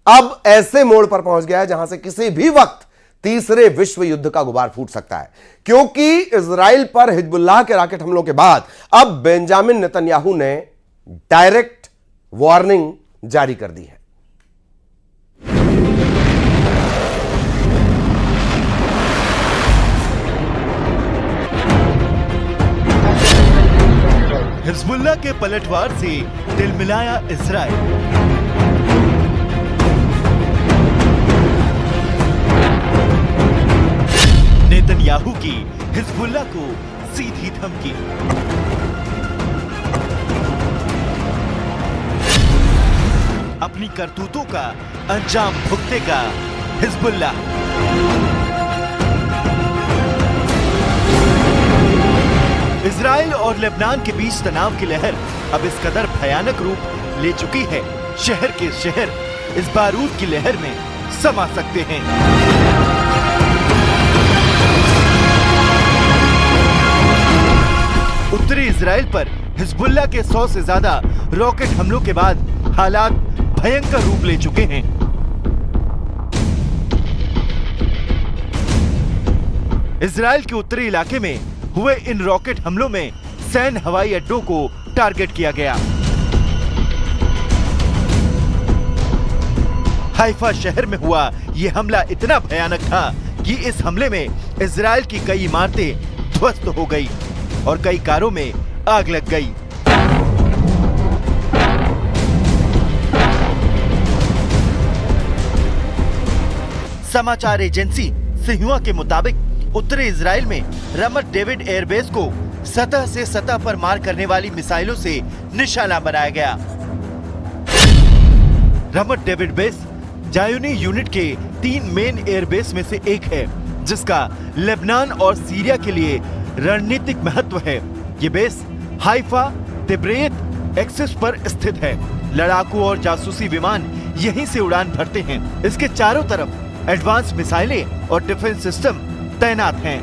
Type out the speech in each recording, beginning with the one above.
अब ऐसे मोड़ पर पहुंच गया है जहां से किसी भी वक्त तीसरे विश्व युद्ध का गुबार फूट सकता है, क्योंकि इजराइल पर हिजबुल्लाह के रॉकेट हमलों के बाद अब बेंजामिन नेतन्याहू ने डायरेक्ट वार्निंग जारी कर दी है। हिजबुल्लाह के पलटवार से तिलमिलाया इजराइल। नेतन्याहू की हिजबुल्लाह को सीधी धमकी। अपनी करतूतों का अंजाम भुगतेगा हिजबुल्लाह। इजराइल और लेबनान के बीच तनाव की लहर अब इस कदर भयानक रूप ले चुकी है, शहर के शहर इस बारूद की लहर में समा सकते हैं। उत्तरी इजराइल पर हिजबुल्लाह के 100 से ज्यादा रॉकेट हमलों के बाद हालात भयंकर रूप ले चुके हैं। इजराइल के उत्तरी इलाके में हुए इन रॉकेट हमलों में सैन्य हवाई अड्डों को टारगेट किया गया। हाइफा शहर में हुआ यह हमला इतना भयानक था कि इस हमले में इजराइल की कई इमारतें ध्वस्त हो गई और कई कारों में आग लग गई। समाचार एजेंसी सिन्हुआ के मुताबिक उत्तरी इजराइल में रमत डेविड एयरबेस को सतह से सतह पर मार करने वाली मिसाइलों से निशाना बनाया गया। रमत डेविड बेस जायोनी यूनिट के 3 मेन एयरबेस में से एक है, जिसका लेबनान और सीरिया के लिए रणनीतिक महत्व है। ये बेस हाइफा तिब्रेत एक्सिस पर स्थित है। लड़ाकू और जासूसी विमान यहीं से उड़ान भरते हैं। इसके चारों तरफ एडवांस मिसाइलें और डिफेंस सिस्टम तैनात हैं।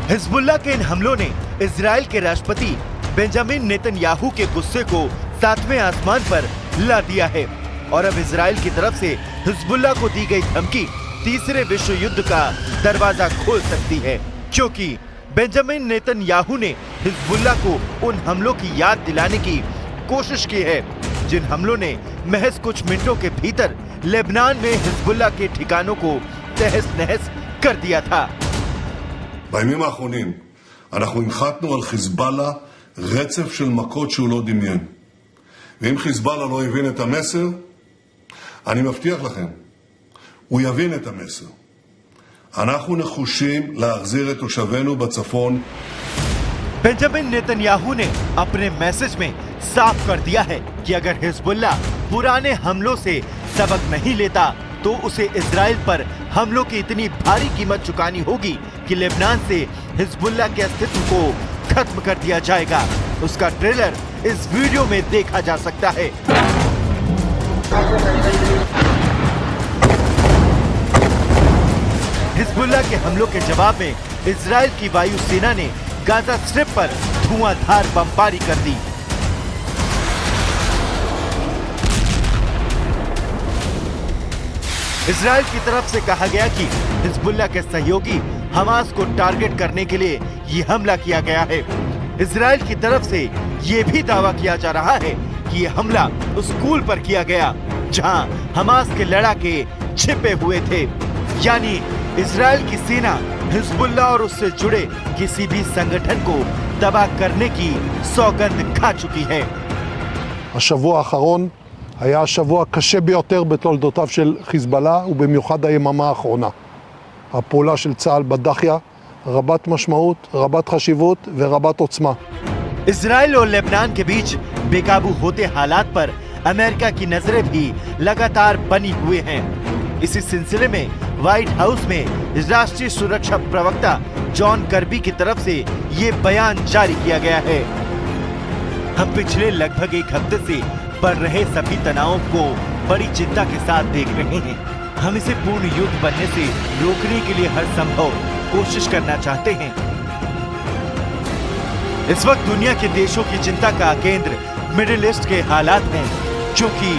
हिजबुल्लाह के इन हमलों ने इजराइल के राष्ट्रपति बेंजामिन नेतन्याहू के गुस्से को 7वें आसमान पर ला दिया है और अब इजराइल की तरफ से हिजबुल्लाह को दी गई धमकी तीसरे विश्व युद्ध का दरवाजा खोल सकती है, क्योंकि बेंजामिन नेतन्याहू ने हिजबुल्लाह को उन हमलों की याद दिलाने की कोशिश की है जिन हमलों ने महज कुछ मिनटों के भीतर लेबनान में हिजबुल्लाह के ठिकानों को तहस नहस कर दिया था। בימים האחרונים אנחנו הנחתנו על חיזבאללה רצף של מכות שהוא לא דמיין. ואם חיזבאללה לא הבין את המסר, אני מבטיח לכם, הוא יבין את המסר. אנחנו נחושים להחזיר את תושבינו בצפון. बेंजामिन नेतन्याहू ने अपने मैसेज में साफ कर दिया है कि अगर हिजबुल्लाह पुराने हमलों से सबक नहीं लेता तो उसे इजराइल पर हमलों की इतनी भारी कीमत चुकानी होगी कि लेबनान से हिजबुल्लाह के अस्तित्व को खत्म कर दिया जाएगा। उसका ट्रेलर इस वीडियो में देखा जा सकता है। हिजबुल्लाह के हमलों के जवाब में इजराइल की वायुसेना ने गाजा स्ट्रिप पर धुआंधार बमबारी कर दी। इजराइल की तरफ से कहा गया कि हिजबुल्लाह के सहयोगी हमास को टारगेट करने के लिए ये हमला किया गया है। इजराइल की तरफ से ये भी दावा किया जा रहा है कि ये हमला उस स्कूल पर किया गया जहां हमास के लड़ाके छिपे हुए थे। यानी इजराइल की सेना हिजबुल्लाह और उससे जुड़े किसी भी संगठन को तबाह करने की सौगंध खा चुकी है। השבוע האחרון היה השבוע הקשה ביותר בתולדותיו של חיזבאללה, ובמיוחד היממה האחרונה. הפעולה של צה"ל בדחיה רבת משמעות, רבת חשיבות ורבת עוצמה. इजराइल और लेबनान के बीच बेकाबू होते हालात पर अमेरिका की नजरें भी लगातार बनी हुए हैं। इसी सिलसिले में व्हाइट हाउस में राष्ट्रीय सुरक्षा प्रवक्ता जॉन कर्बी की तरफ से ये बयान जारी किया गया है। हम पिछले लगभग एक हफ्ते से बढ़ रहे सभी तनावों को बड़ी चिंता के साथ देख रहे हैं। हम इसे पूर्ण युद्ध बनने से रोकने के लिए हर संभव कोशिश करना चाहते हैं। इस वक्त दुनिया के देशों की चिंता का केंद्र मिडिल ईस्ट के हालात हैं, क्योंकि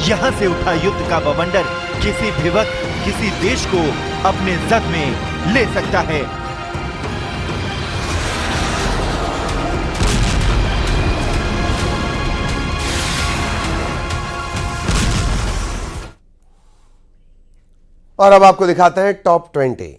यहाँ से उठा युद्ध का बवंडर किसी भी वक्त किसी देश को अपने जद में ले सकता है। और अब आपको दिखाते हैं टॉप 20।